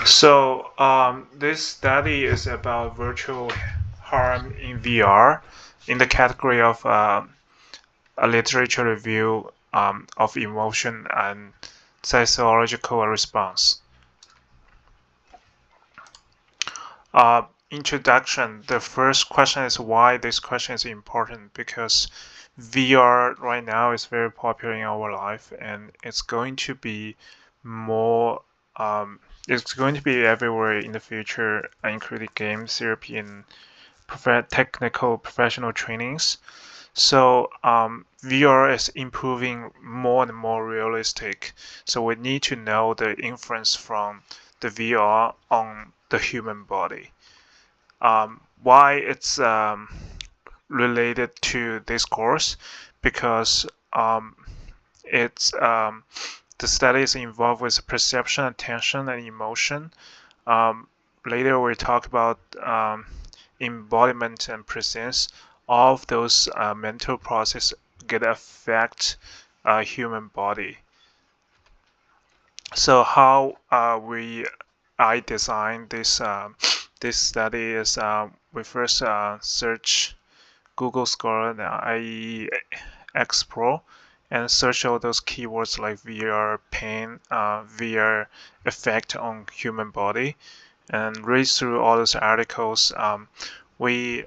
This study is about virtual harm in VR in the category of a literature review of emotion and sociological response. Introduction. The first question is why this question is important, because VR right now is very popular in our life, and it's going to be more it's going to be everywhere in the future, including games, therapy, and technical professional trainings. So VR is improving more and more realistic. So we need to know the influence from the VR on the human body. Why it's related to this course? Because it's the study is involved with perception, attention, and emotion. Later we'll talk about embodiment and presence. All of those mental processes get affect human body. So how I designed this study is we first search Google Scholar, i.e. Explore, and search all those keywords like VR pain, VR effect on human body, and read through all those articles. We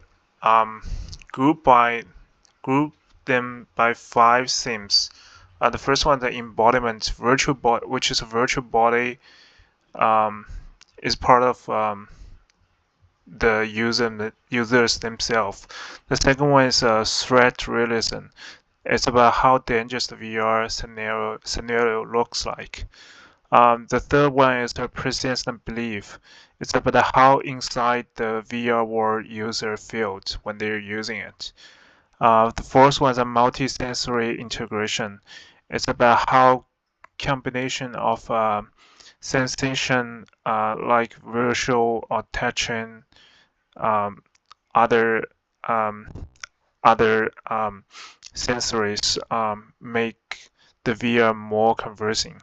group them by 5 themes. The first one, the embodiment, virtual body, which is a virtual body, is part of the users themselves. The second one is threat realism. It's about how dangerous the VR scenario looks like. The third one is the presence and belief. It's about how inside the VR world user feels when they're using it. The fourth one is a multi-sensory integration. It's about how combination of sensation like visual or touching, um, other um, other sensories make the VR more conversing.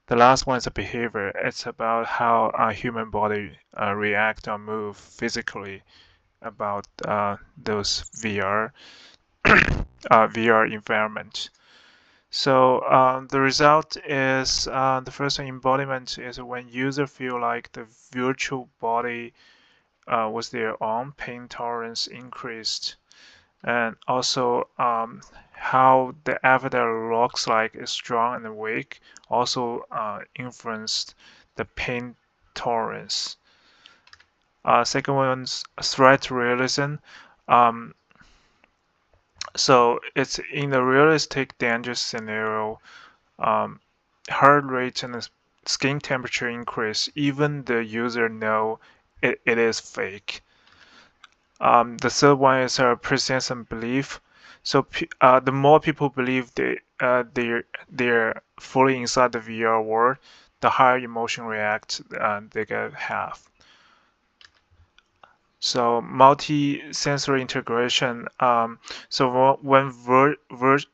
The last one is a behavior. It's about how a human body react or move physically about those VR environment. So the result is the first embodiment is when user feel like the virtual body was their own, pain tolerance increased, and also how the avatar looks like is strong and weak also influenced the pain tolerance. Second one's threat realism. Um, so it's in the realistic danger scenario, heart rate and skin temperature increase. Even the user know it is fake. The third one is presence and belief. So the more people believe they're fully inside the VR world, the higher emotion react they can have. So multi-sensory integration. So when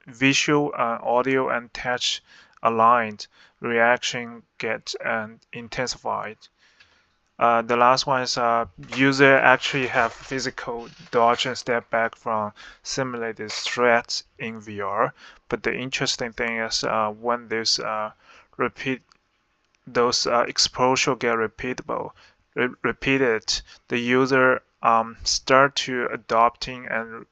visual, audio, and touch aligned, reaction get intensified. The last one is user actually have physical dodge and step back from simulated threats in VR. But the interesting thing is when those exposure get repeated, the user start to adopting and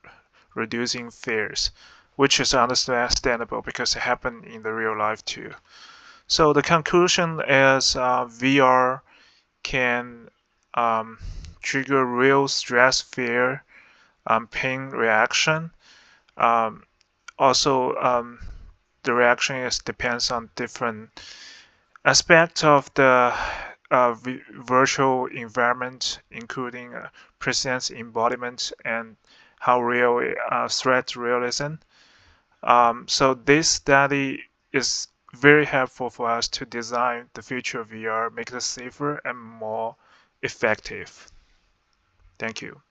reducing fears, which is understandable because it happened in the real life too. So the conclusion is VR can trigger real stress, fear, pain reaction. Also, the reaction depends on different aspects of the virtual environment, including presence, embodiment, and how real threat realism. So this study is very helpful for us to design the future of VR, make it safer and more effective. Thank you.